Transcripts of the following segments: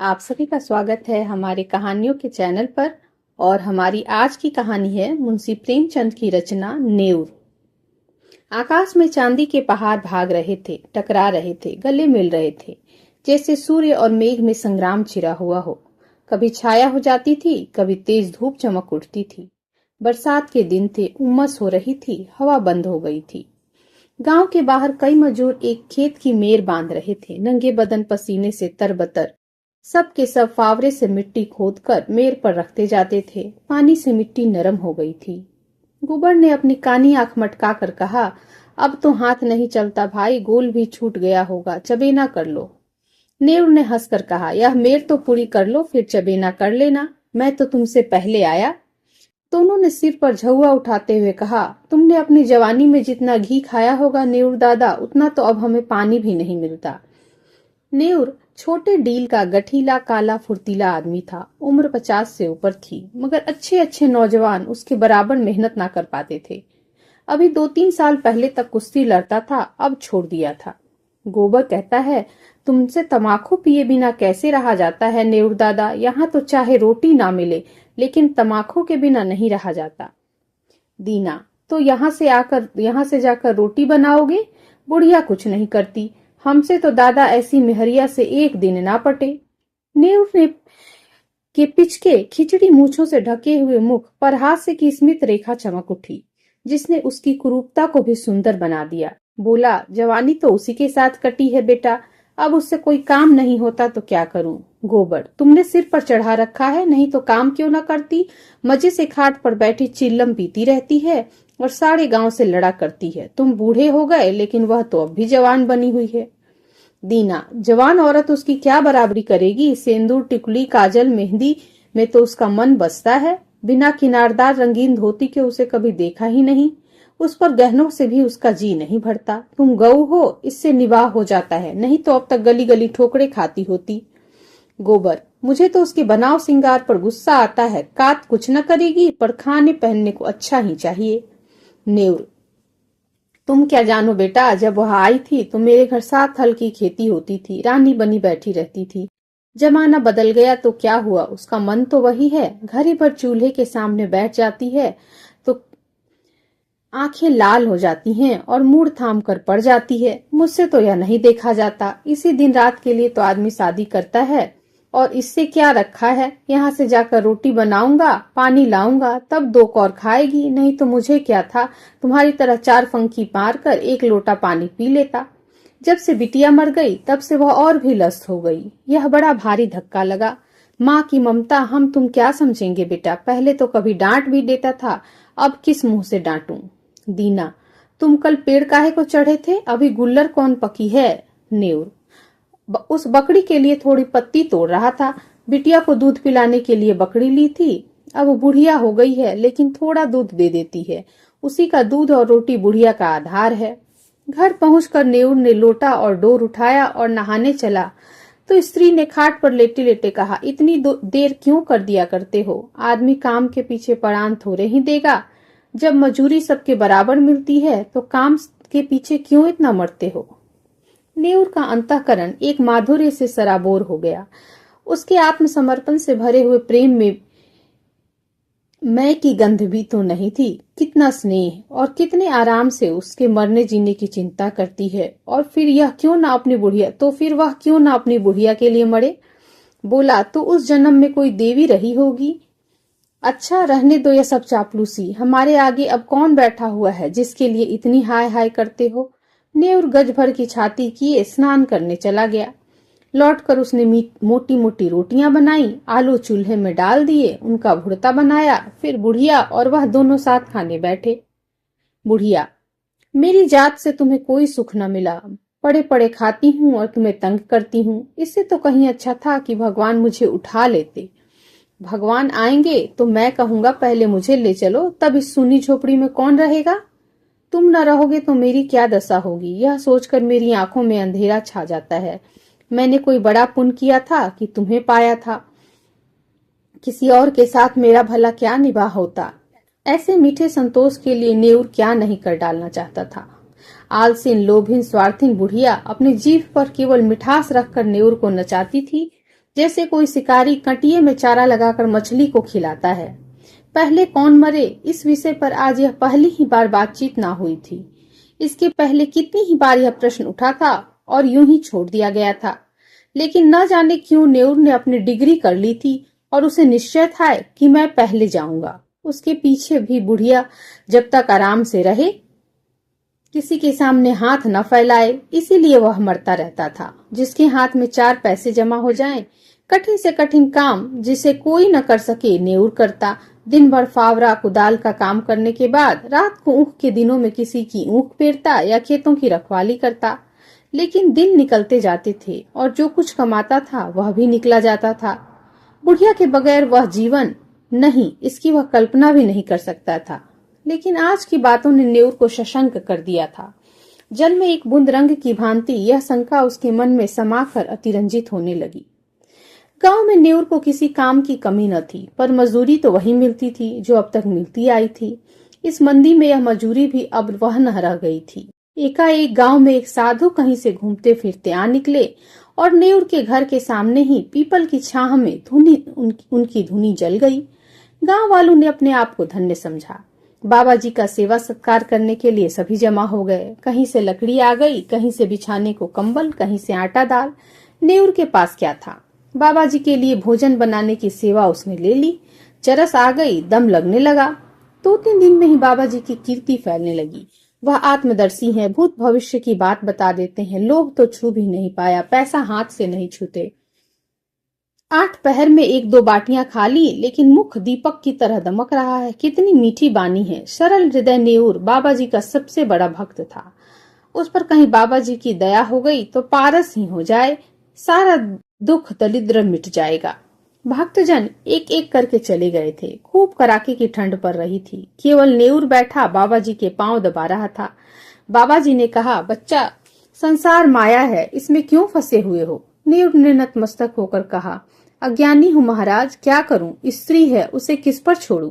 आप सभी का स्वागत है हमारे कहानियों के चैनल पर। और हमारी आज की कहानी है मुंशी प्रेमचंद की रचना नेउर। आकाश में चांदी के पहाड़ भाग रहे थे, टकरा रहे थे, गले मिल रहे थे, जैसे सूर्य और मेघ में संग्राम छिड़ा हुआ हो। कभी छाया हो जाती थी, कभी तेज धूप चमक उठती थी। बरसात के दिन थे, उमस हो रही थी, हवा बंद हो गई थी। गांव के बाहर कई मजदूर एक खेत की मेड़ बांध रहे थे, नंगे बदन पसीने से तरबतर। सब के सब फावरे से मिट्टी खोदकर मेड़ पर रखते जाते थे। पानी से मिट्टी नरम हो गई थी। गुबर ने अपनी कानी आंख मटका कर कहा, अब तो हाथ नहीं चलता भाई, गोल भी छूट गया होगा, चबेना कर लो। नेउर ने हंसकर कहा, यह मेड़ तो पूरी कर लो, फिर चबेना कर लेना, मैं तो तुमसे पहले आया। दोनों ने सिर पर झुआ उठाते हुए कहा, तुमने अपनी जवानी में जितना घी खाया होगा नेउर दादा, उतना तो अब हमें पानी भी नहीं मिलता। नेउर छोटे डील का गठीला काला फुर्तीला आदमी था। उम्र 50 से ऊपर थी, मगर अच्छे अच्छे नौजवान उसके बराबर मेहनत ना कर पाते थे। अभी 2-3 साल पहले तक कुश्ती लड़ता था, अब छोड़ दिया था। गोबर कहता है, तुमसे तमाकू पिए बिना कैसे रहा जाता है नेउर दादा, यहाँ तो चाहे रोटी ना मिले लेकिन तमाकू के बिना नहीं रहा जाता। दीना, तो यहाँ से जाकर रोटी बनाओगे? बुढ़िया कुछ नहीं करती, हमसे तो दादा ऐसी मेहरिया से एक दिन ना पटे। नेउर ने के पिचके खिचड़ी मूछों से ढके हुए मुख पर हास्य की स्मित रेखा चमक उठी, जिसने उसकी कुरूपता को भी सुंदर बना दिया। बोला, जवानी तो उसी के साथ कटी है बेटा, अब उससे कोई काम नहीं होता तो क्या करूं। गोबर, तुमने सिर पर चढ़ा रखा है, नहीं तो काम क्यों न करती। मजे से खाट पर बैठी चिल्लम पीती रहती है और सारे गांव से लड़ा करती है। तुम बूढ़े हो गए लेकिन वह तो अब भी जवान बनी हुई है। दीना, जवान औरत उसकी क्या बराबरी करेगी, सेंदूर टिकुली काजल मेहंदी में तो उसका मन बसता है। बिना किनारदार रंगीन धोती के उसे कभी देखा ही नहीं, उस पर गहनों से भी उसका जी नहीं भरता। तुम गऊ हो, इससे निवाह हो जाता है, नहीं तो अब तक गली गली ठोकरे खाती होती। गोबर, मुझे तो उसके बनाव सिंगार पर गुस्सा आता है, कात कुछ न करेगी पर खाने पहनने को अच्छा ही चाहिए। नेउर, तुम क्या जानो बेटा, जब वह आई थी तो मेरे घर 7 हल की खेती होती थी, रानी बनी बैठी रहती थी। जमाना बदल गया तो क्या हुआ, उसका मन तो वही है। घड़ी भर चूल्हे के सामने बैठ जाती है तो आंखें लाल हो जाती हैं और मुड़ थाम कर पड़ जाती है। मुझसे तो यह नहीं देखा जाता। इसी दिन रात के लिए तो आदमी शादी करता है, और इससे क्या रखा है। यहाँ से जाकर रोटी बनाऊंगा, पानी लाऊंगा, तब 2 कौर खाएगी, नहीं तो मुझे क्या था, तुम्हारी तरह 4 फंकी मार कर 1 लोटा पानी पी लेता। जब से बिटिया मर गई तब से वह और भी लस्त हो गई। यह बड़ा भारी धक्का लगा। माँ की ममता हम तुम क्या समझेंगे बेटा, पहले तो कभी डांट भी देता था, अब किस मुंह से डांटूं। दीना, तुम कल पेड़ काहे को चढ़े थे, अभी गुल्लर कौन पकी है। नेउर, उस बकरी के लिए थोड़ी पत्ती तोड़ रहा था, बिटिया को दूध पिलाने के लिए बकरी ली थी। अब बुढ़िया हो गई है लेकिन थोड़ा दूध दे देती है, उसी का दूध और रोटी बुढ़िया का आधार है। घर पहुंचकर नेउर ने लोटा और डोर उठाया और नहाने चला तो स्त्री ने खाट पर लेटे लेटे कहा, इतनी देर क्यों कर दिया करते हो, आदमी काम के पीछे परान थोड़े ही देगा। जब मजूरी सबके बराबर मिलती है तो काम के पीछे क्यों इतना मरते हो। नेउर का अंतःकरण एक माधुर्य से सराबोर हो गया। उसके आत्मसमर्पण से भरे हुए प्रेम में मैं की गंध भी तो नहीं थी। कितना स्नेह और कितने आराम से उसके मरने जीने की चिंता करती है। और फिर वह क्यों ना अपनी बुढ़िया के लिए मरे। बोला, तो उस जन्म में कोई देवी रही होगी। अच्छा, रहने दो यह सब चापलूसी, हमारे आगे अब कौन बैठा हुआ है जिसके लिए इतनी हाय हाय करते हो। नेउर गज भर की छाती किए स्नान करने चला गया। लौटकर उसने मोटी मोटी रोटियां बनाई, आलू चूल्हे में डाल दिए, उनका भुर्ता बनाया, फिर बुढ़िया और वह दोनों साथ खाने बैठे। बुढ़िया, मेरी जात से तुम्हें कोई सुख न मिला, पड़े पड़े खाती हूँ और तुम्हें तंग करती हूँ। इससे तो कहीं अच्छा था कि भगवान मुझे उठा लेते। भगवान आएंगे तो मैं कहूंगा पहले मुझे ले चलो, तब इस सुनी झोपड़ी में कौन रहेगा। तुम न रहोगे तो मेरी क्या दशा होगी, यह सोचकर मेरी आंखों में अंधेरा छा जाता है। मैंने कोई बड़ा पुण्य किया था कि तुम्हें पाया था, किसी और के साथ मेरा भला क्या निभा होता। ऐसे मीठे संतोष के लिए नेउर क्या नहीं कर डालना चाहता था। आलसीन लोभिन स्वार्थिन बुढ़िया अपनी जीभ पर केवल मिठास रखकर नेउर को नचाती थी जैसे कोई शिकारी कटिये में चारा लगाकर मछली को खिलाता है। पहले कौन मरे, इस विषय पर आज यह पहली ही बार बातचीत ना हुई थी। इसके पहले कितनी ही बार यह प्रश्न उठा था और यूं ही छोड़ दिया गया था। लेकिन न जाने क्यों नेउर ने अपनी डिग्री कर ली थी और उसे निश्चय था कि मैं पहले जाऊंगा। उसके पीछे भी बुढ़िया जब तक आराम से रहे, किसी के सामने हाथ न फैलाए, इसीलिए वह मरता रहता था। जिसके हाथ में 4 पैसे जमा हो जाएं, कठिन से कठिन काम जिसे कोई न कर सके नेउर करता। दिन भर फावड़ा कुदाल का काम करने के बाद रात को ऊख के दिनों में किसी की ऊख पेरता या खेतों की रखवाली करता। लेकिन दिन निकलते जाते थे और जो कुछ कमाता था वह भी निकला जाता था। बुढ़िया के बगैर वह जीवन नहीं, इसकी वह कल्पना भी नहीं कर सकता था। लेकिन आज की बातों ने नेउर को सशंक कर दिया था। जल में एक बूंद रंग की भांति यह शंका उसके मन में समाकर अतिरंजित होने लगी। गांव में नेउर को किसी काम की कमी न थी, पर मजदूरी तो वही मिलती थी जो अब तक मिलती आई थी। इस मंदी में यह मजूरी भी अब वह न रह गई थी। एकाएक गांव में एक साधु कहीं से घूमते फिरते आ निकले और नेउर के घर के सामने ही पीपल की छाह में उनकी धुनी जल गई। गांव वालों ने अपने आप को धन्य समझा। बाबा जी का सेवा सत्कार करने के लिए सभी जमा हो गए। कहीं से लकड़ी आ गई, कहीं से बिछाने को कंबल, कहीं से आटा दाल। नेउर के पास क्या था? बाबा जी के लिए भोजन बनाने की सेवा उसने ले ली। चरस आ गई, दम लगने लगा। 2-3 दिन में ही बाबा जी की कीर्ति फैलने लगी। वह आत्मदर्शी हैं, भूत भविष्य की बात बता देते हैं। लोभ तो छू भी नहीं पाया, पैसा हाथ से नहीं छूते। 8 पहर में 1-2 बाटियां खा ली, लेकिन मुख दीपक की तरह दमक रहा है। कितनी मीठी बानी है। सरल हृदय नेउर बाबा जी का सबसे बड़ा भक्त था। उस पर कहीं बाबा जी की दया हो गई तो पारस ही हो जाए, सारा दुख दरिद्र मिट जाएगा। भक्तजन एक एक करके चले गए थे। खूब कड़ाके की ठंड पड़ रही थी। केवल नेउर बैठा बाबा जी के पांव दबा रहा था। बाबा जी ने कहा, बच्चा, संसार माया है, इसमें क्यों फंसे हुए हो? नेउर ने नतमस्तक होकर कहा, अज्ञानी हूँ महाराज, क्या करूं? स्त्री है, उसे किस पर छोड़ूं?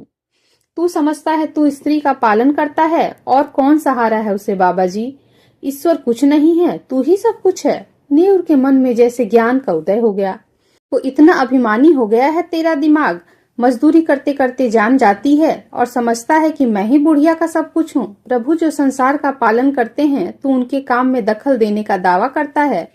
तू समझता है तू स्त्री का पालन करता है, और कौन सहारा है उसे बाबा जी? ईश्वर कुछ नहीं है, तू ही सब कुछ है। नेउर के मन में जैसे ज्ञान का उदय हो गया। वो इतना अभिमानी हो गया है तेरा दिमाग। मजदूरी करते करते जान जाती है और समझता है कि मैं ही बुढ़िया का सब कुछ हूँ। प्रभु जो संसार का पालन करते हैं, तू उनके काम में दखल देने का दावा करता है।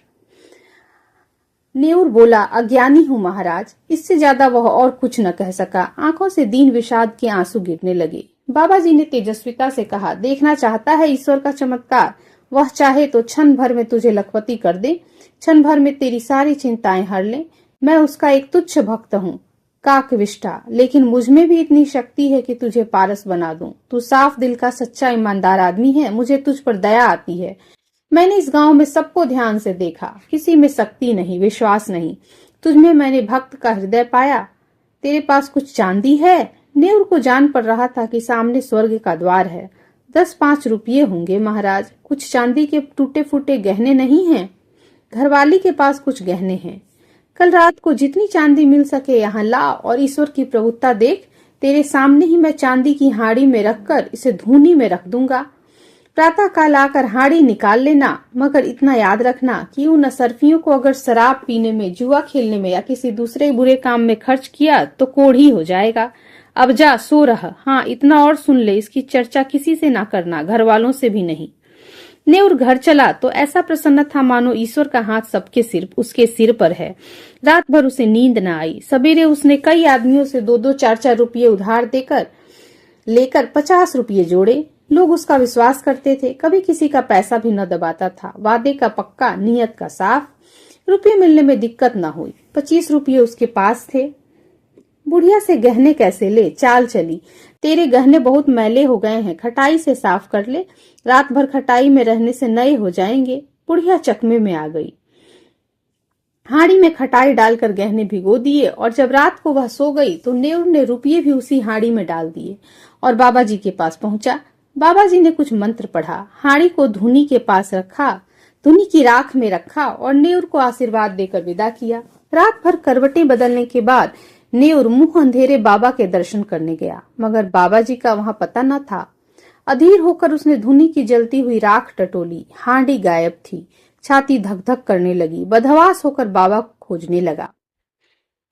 नेउर बोला, अज्ञानी हूँ महाराज। इससे ज्यादा वह और कुछ न कह सका। आंखों से दीन विषाद के आंसू गिरने लगे। बाबा जी ने तेजस्विता से कहा, देखना चाहता है ईश्वर का चमत्कार? वह चाहे तो क्षण भर में तुझे लखपति कर दे, क्षण भर में तेरी सारी चिंताएं हर ले। मैं उसका एक तुच्छ भक्त हूँ, काकविष्ठा, लेकिन मुझमें भी इतनी शक्ति है कि तुझे पारस बना दूं। तू साफ दिल का सच्चा ईमानदार आदमी है, मुझे तुझ पर दया आती है। मैंने इस गांव में सबको ध्यान से देखा, किसी में शक्ति नहीं, विश्वास नहीं। तुझमें मैंने भक्त का हृदय पाया। तेरे पास कुछ चांदी है? नेउर को जान पड़ रहा था कि सामने स्वर्ग का द्वार है। 10-5 रुपये होंगे महाराज। कुछ चांदी के टूटे फूटे गहने नहीं हैं? घरवाली के पास कुछ गहने हैं। कल रात को जितनी चांदी मिल सके यहाँ ला और ईश्वर की प्रभुता देख। तेरे सामने ही मैं चांदी की हाड़ी में रखकर इसे धूनी में रख दूंगा। प्रातः काल आकर हाड़ी निकाल लेना, मगर इतना याद रखना कि उन असरफियों को अगर शराब पीने में, जुआ खेलने में या किसी दूसरे बुरे काम में खर्च किया तो कोढ़ी हो जाएगा। अब जा, सो रहा। हाँ, इतना और सुन ले, इसकी चर्चा किसी से ना करना, घर वालों से भी नहीं। नेउर घर चला तो ऐसा प्रसन्न था मानो ईश्वर का हाथ उसके सिर पर है। रात भर उसे नींद न आई। सवेरे उसने कई आदमियों से 2-2, 4-4 रुपये उधार लेकर 50 रुपये जोड़े। लोग उसका विश्वास करते थे, कभी किसी का पैसा भी न दबाता था। वादे का पक्का, नियत का साफ। रुपये मिलने में दिक्कत न हुई। 25 रुपये उसके पास थे। बुढ़िया से गहने कैसे ले? चाल चली, तेरे गहने बहुत मैले हो गए हैं, खटाई से साफ कर ले। रात भर खटाई में रहने से नए हो जाएंगे। बुढ़िया चकमे में आ गई। हाड़ी में खटाई डालकर गहने भिगो दिए और जब रात को वह सो गई तो नेउर ने रुपये भी उसी हाड़ी में डाल दिए और बाबा जी के पास पहुंचा। बाबा जी ने कुछ मंत्र पढ़ा, हाड़ी को धुनी के पास रखा, धुनी की राख में रखा और नेउर को आशीर्वाद देकर विदा किया। रात भर करवटें बदलने के बाद नेउर मुंह अंधेरे बाबा के दर्शन करने गया, मगर बाबा जी का वहां पता न था। अधीर होकर उसने धुनी की जलती हुई राख टटोली। हांडी गायब थी। छाती धक धक करने लगी। बदहवास होकर बाबा को खोजने लगा।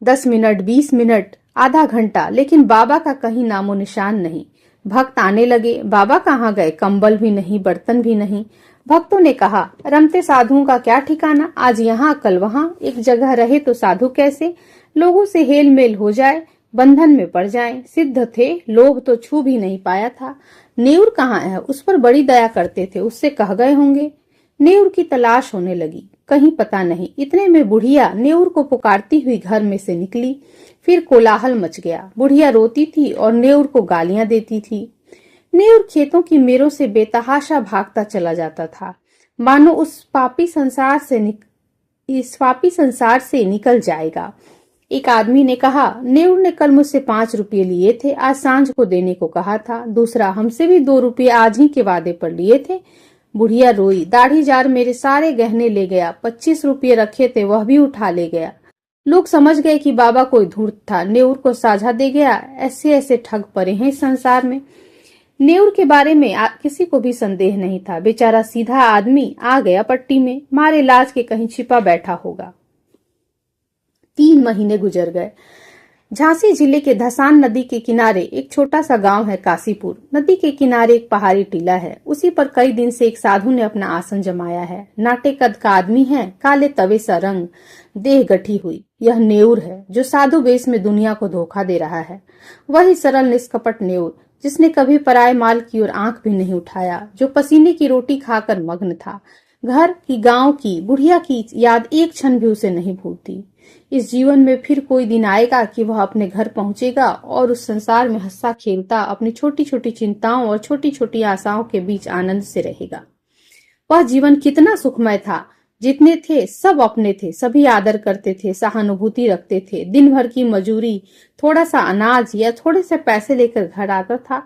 10 मिनट, 20 मिनट, आधा घंटा, लेकिन बाबा का कहीं नामो निशान नहीं। भक्त आने लगे, बाबा कहाँ गए? कंबल भी नहीं, बर्तन भी नहीं। भक्तों ने कहा, रमते साधुओं का क्या ठिकाना, आज यहाँ कल वहां, एक जगह रहे तो साधु कैसे? लोगों से हेल मेल हो जाए, बंधन में पड़ जाएं। सिद्ध थे, लोभ तो छू भी नहीं पाया था। नेउर कहाँ है? उस पर बड़ी दया करते थे, उससे कह गए होंगे। नेउर की तलाश होने लगी, कहीं पता नहीं। इतने में बुढ़िया नेउर को पुकारती हुई घर में से निकली। फिर कोलाहल मच गया। बुढ़िया रोती थी और नेउर को गालियां देती थी। नेउर खेतों की मेरों से बेतहाशा भागता चला जाता था, मानो इस पापी संसार से निकल जाएगा। एक आदमी ने कहा, नेउर ने कल मुझसे 5 रुपये लिए थे, आज सांझ को देने को कहा था। दूसरा, हमसे भी 2 रुपये आज ही के वादे पर लिए थे। बुढ़िया रोई, दाढ़ी जार मेरे सारे गहने ले गया, 25 रुपये रखे थे वह भी उठा ले गया। लोग समझ गए कि बाबा कोई धूर्त था, नेउर को साझा दे गया। ऐसे ऐसे ठग पड़े हैं इस संसार में। नेउर के बारे में किसी को भी संदेह नहीं था। बेचारा सीधा आदमी आ गया पट्टी में, मारे लाज के कहीं छिपा बैठा होगा। 3 महीने गुजर गए। झांसी जिले के धसान नदी के किनारे एक छोटा सा गांव है काशीपुर। नदी के किनारे एक पहाड़ी टीला है, उसी पर कई दिन से एक साधु ने अपना आसन जमाया है। नाटे कद का आदमी है, काले तवे सा रंग, देह गठी हुई। यह नेउर है जो साधु वेश में दुनिया को धोखा दे रहा है। वही सरल निष्कपट नेउर जिसने कभी पराये माल की ओर आंख भी नहीं उठाया, जो पसीने की रोटी खाकर मग्न था। घर की, गांव की, बुढ़िया की याद एक क्षण भी उसे नहीं भूलती। इस जीवन में फिर कोई दिन आएगा कि वह अपने घर पहुंचेगा और उस संसार में हंसता खेलता अपनी छोटी छोटी चिंताओं और छोटी छोटी आशाओं के बीच आनंद से रहेगा। वह जीवन कितना सुखमय था। जितने थे सब अपने थे, सभी आदर करते थे, सहानुभूति रखते थे। दिन भर की मजूरी, थोड़ा सा अनाज या थोड़े से पैसे लेकर घर आता था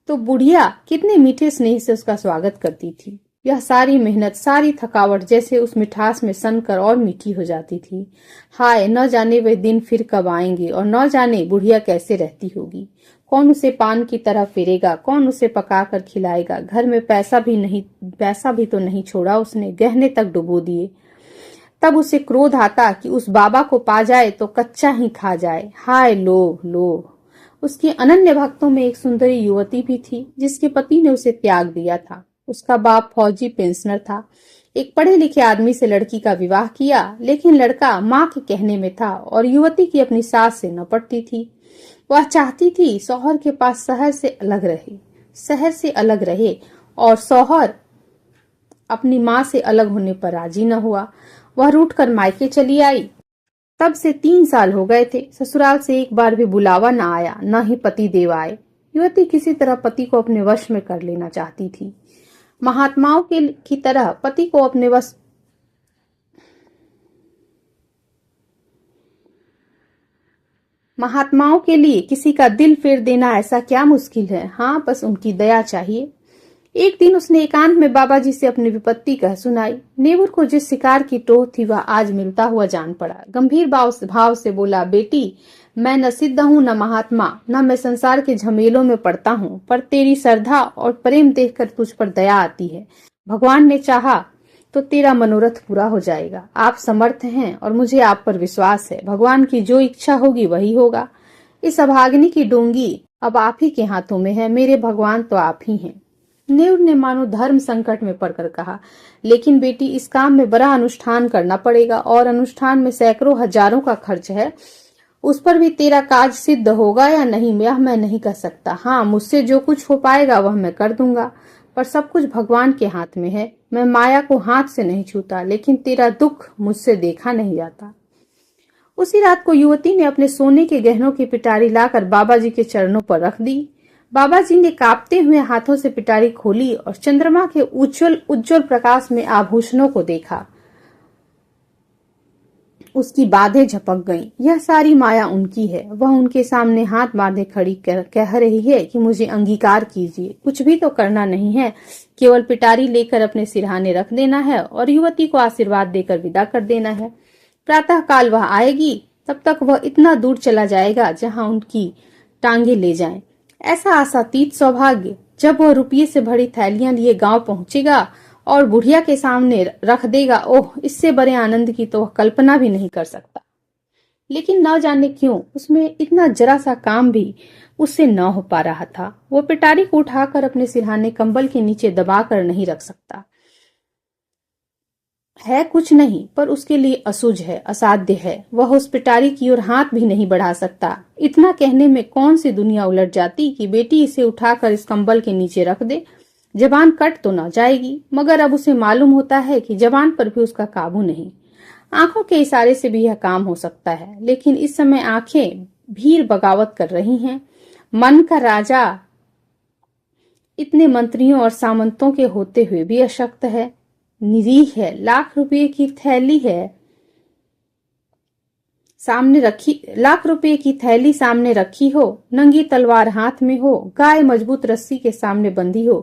तो बुढ़िया कितने मीठे स्नेह से उसका स्वागत करती थी। यह सारी मेहनत, सारी थकावट जैसे उस मिठास में सनकर और मीठी हो जाती थी। हाय, न जाने वे दिन फिर कब आएंगे और न जाने बुढ़िया कैसे रहती होगी। कौन उसे पान की तरह फेरेगा, कौन उसे पकाकर खिलाएगा। घर में पैसा भी तो नहीं छोड़ा उसने, गहने तक डुबो दिए। तब उसे क्रोध आता कि उस बाबा को पा जाए तो कच्चा ही खा जाए। हाय लोभ लोभ। उसके अनन्य भक्तों में एक सुंदरी युवती भी थी जिसके पति ने उसे त्याग दिया था। उसका बाप फौजी पेंशनर था। एक पढ़े लिखे आदमी से लड़की का विवाह किया, लेकिन लड़का माँ के कहने में था और युवती की अपनी सास से न पटती थी। वह चाहती थी शौहर के पास शहर से अलग रहे और शौहर अपनी माँ से अलग होने पर राजी न हुआ। वह रूठ कर मायके चली आई। तब से 3 साल हो गए थे। ससुराल से एक बार भी बुलावा न आया, न ही पति देव आए। युवती किसी तरह पति को अपने वश में कर लेना चाहती थी। महात्माओं की तरह पति को अपने वश महात्माओं के लिए किसी का दिल फेर देना ऐसा क्या मुश्किल है। हाँ, बस उनकी दया चाहिए। एक दिन उसने एकांत में बाबा जी से अपनी विपत्ति कह सुनाई। नेउर को जिस शिकार की टोह थी वह आज मिलता हुआ जान पड़ा। गंभीर भाव से बोला, बेटी, मैं न सिद्ध हूँ, न महात्मा, न मैं संसार के झमेलों में पड़ता हूँ, पर तेरी श्रद्धा और प्रेम देखकर तुझ पर दया आती है। भगवान ने चाहा तो तेरा मनोरथ पूरा हो जाएगा। आप समर्थ हैं और मुझे आप पर विश्वास है। भगवान की जो इच्छा होगी वही होगा। इस अभागिनी की डोंगी अब आप ही के हाथों में है। मेरे भगवान तो आप ही हैं। नेउर ने मानो धर्म संकट में पड़कर कहा, लेकिन बेटी, इस काम में बड़ा अनुष्ठान करना पड़ेगा और अनुष्ठान में सैकड़ों हजारों का खर्च है। उस पर भी तेरा काज सिद्ध होगा या नहीं यह मैं नहीं कह सकता। हाँ, मुझसे जो कुछ हो पाएगा वह मैं कर दूंगा, पर सब कुछ भगवान के हाथ में है। मैं माया को हाथ से नहीं छूता, लेकिन तेरा दुख मुझसे देखा नहीं जाता। उसी रात को युवती ने अपने सोने के गहनों की पिटारी लाकर बाबा जी के चरणों पर रख दी। बाबा जी ने कांपते हुए हाथों से पिटारी खोली और चंद्रमा के उज्जवल प्रकाश में आभूषणों को देखा। उसकी बाधें झपक गईं। यह सारी माया उनकी है। वह उनके सामने हाथ बांधे खड़ी कह रही है कि मुझे अंगीकार कीजिए। कुछ भी तो करना नहीं है, केवल पिटारी लेकर अपने सिरहाने रख देना है और युवती को आशीर्वाद देकर विदा कर देना है। प्रातः काल वह आएगी, तब तक वह इतना दूर चला जाएगा जहां उनकी टांगे ले जाएं। ऐसा आशातीत सौभाग्य। जब वह रुपये से भरी थैलियां लिए गांव पहुंचेगा और बुढ़िया के सामने रख देगा, ओह, इससे बड़े आनंद की तो वह कल्पना भी नहीं कर सकता। लेकिन न जाने क्यों उसमें इतना जरा सा काम भी उससे न हो पा रहा था। वो पिटारी को उठाकर अपने सिरहाने कंबल के नीचे दबा कर नहीं रख सकता। है कुछ नहीं, पर उसके लिए असुझ है, असाध्य है। वह उस पिटारी की ओर हाथ भी नहीं बढ़ा सकता। इतना कहने में कौन सी दुनिया उलट जाती कि बेटी इसे उठाकर इस कंबल के नीचे रख दे। जबान कट तो न जाएगी, मगर अब उसे मालूम होता है कि जबान पर भी उसका काबू नहीं। आंखों के इशारे से भी यह काम हो सकता है, लेकिन इस समय आंखें भीड़ बगावत कर रही हैं। मन का राजा इतने मंत्रियों और सामंतों के होते हुए भी अशक्त है, निरीह है। लाख रुपए की थैली है सामने रखी, लाख रुपए की थैली सामने रखी हो, नंगी तलवार हाथ में हो, गाय मजबूत रस्सी के सामने बंधी हो,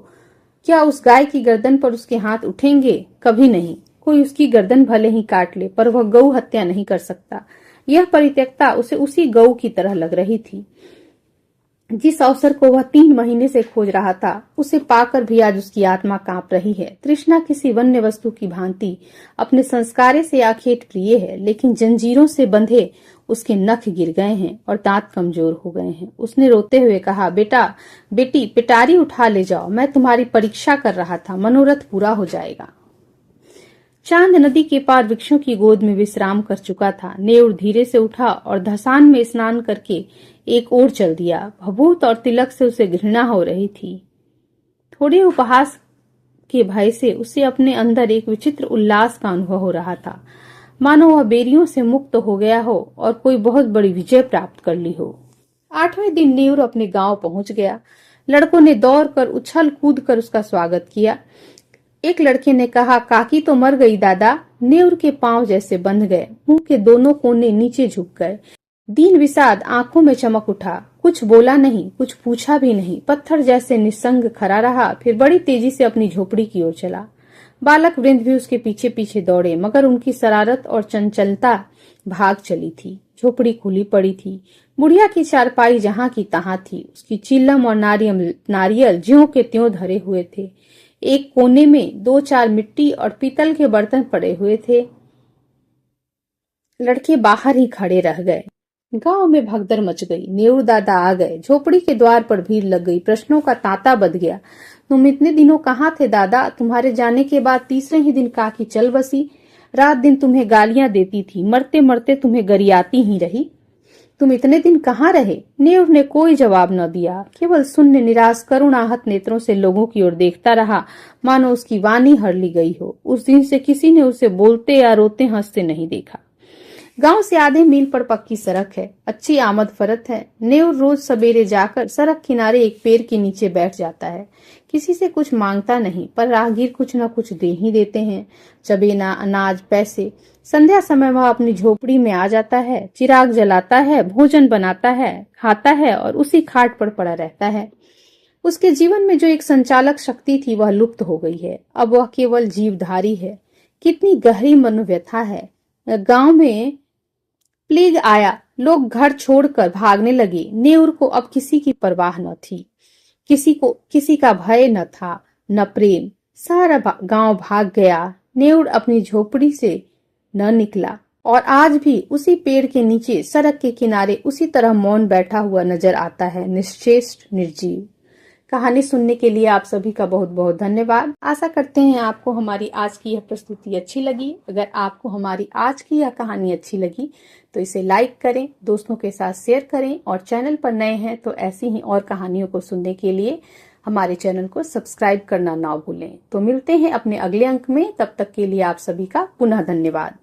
क्या उस गाय की गर्दन पर उसके हाथ उठेंगे? कभी नहीं। कोई उसकी गर्दन भले ही काट ले, पर वह गौ हत्या नहीं कर सकता। यह परित्यक्ता उसे उसी गौ की तरह लग रही थी जिस अवसर को वह 3 महीने से खोज रहा था। उसे पाकर भी आज उसकी आत्मा कांप रही है। तृष्णा किसी वन्य वस्तु की भांति अपने संस्कारे से आखेट प्रिय है, लेकिन जंजीरों से बंधे उसके नख गिर गए हैं और दांत कमजोर हो गए हैं। उसने रोते हुए कहा, बेटा, बेटी, पिटारी उठा ले जाओ। मैं तुम्हारी परीक्षा कर रहा था, मनोरथ पूरा हो जाएगा। चांद नदी के पार वृक्षों की गोद में विश्राम कर चुका था। नेउर धीरे से उठा और धसान में स्नान करके एक ओर चल दिया। भभूत और तिलक से उसे घृणा हो रही थी। थोड़े उपहास के भय से उसे अपने अंदर एक विचित्र उल्लास का अनुभव हो रहा था, मानो वह बेरियों से मुक्त हो गया हो और कोई बहुत बड़ी विजय प्राप्त कर ली हो। 8वें दिन नेउर अपने गांव पहुंच गया। लड़कों ने दौड़कर उछल कूद कर उसका स्वागत किया। एक लड़के ने कहा, काकी तो मर गई दादा। नेउर के पांव जैसे बंध गए, मुंह के दोनों कोने नीचे झुक गए। दीन विषाद आंखों में चमक उठा। कुछ बोला नहीं, कुछ पूछा भी नहीं, पत्थर जैसे निस्संग खड़ा रहा। फिर बड़ी तेजी से अपनी झोपड़ी की ओर चला। बालक वृंद भी उसके पीछे पीछे दौड़े, मगर उनकी शरारत और चंचलता भाग चली थी। झोपड़ी खुली पड़ी थी। बुढ़िया की चारपाई जहां की तहां थी। उसकी चिल्लम और नारियल ज्यों के त्यों धरे हुए थे। एक कोने में 2-4 मिट्टी और पीतल के बर्तन पड़े हुए थे। लड़के बाहर ही खड़े रह गए। गांव में भगदड़ मच गई। नेउर दादा आ गए। झोपड़ी के द्वार पर भीड़ लग गई। प्रश्नों का तांता बध गया। तुम इतने दिनों कहाँ थे दादा? तुम्हारे जाने के बाद तीसरे ही दिन काकी चल बसी। रात दिन तुम्हें गालियां देती थी, मरते मरते तुम्हें गरियाती ही रही। तुम इतने दिन कहाँ रहे? नेउर ने कोई जवाब न दिया, केवल शून्य निराश करुण आहत नेत्रों से लोगों की ओर देखता रहा, मानो उसकी वाणी हर ली गई हो। उस दिन से किसी ने उसे बोलते या रोते हंसते नहीं देखा। गांव से आधे मील पर पक्की सड़क है। अच्छी आमद फरत है। नेउर रोज सवेरे जाकर सड़क किनारे एक पेड़ के नीचे बैठ जाता है। किसी से कुछ मांगता नहीं, पर राहगीर कुछ न कुछ दे ही देते हैं, चबेना, अनाज, पैसे। संध्या समय वह अपनी झोपड़ी में आ जाता है, चिराग जलाता है, भोजन बनाता है, खाता है और उसी खाट पर पड़ा रहता है। उसके जीवन में जो एक संचालक शक्ति थी वह लुप्त हो गई है। अब वह केवल जीवधारी है। कितनी गहरी मनोव्यथा है। गांव में प्लेग आया, लोग घर छोड़कर भागने लगे। नेउर को अब किसी की परवाह न थी। किसी का भय न था, न प्रेम। सारा गांव भाग गया। नेउर अपनी झोपड़ी से न निकला और आज भी उसी पेड़ के नीचे सड़क के किनारे उसी तरह मौन बैठा हुआ नजर आता है, निश्चेष्ट, निर्जीव। कहानी सुनने के लिए आप सभी का बहुत बहुत धन्यवाद। आशा करते हैं आपको हमारी आज की यह प्रस्तुति अच्छी लगी। अगर आपको हमारी आज की यह कहानी अच्छी लगी तो इसे लाइक करें, दोस्तों के साथ शेयर करें और चैनल पर नए हैं तो ऐसी ही और कहानियों को सुनने के लिए हमारे चैनल को सब्सक्राइब करना ना भूलें। तो मिलते हैं अपने अगले अंक में। तब तक के लिए आप सभी का पुनः धन्यवाद।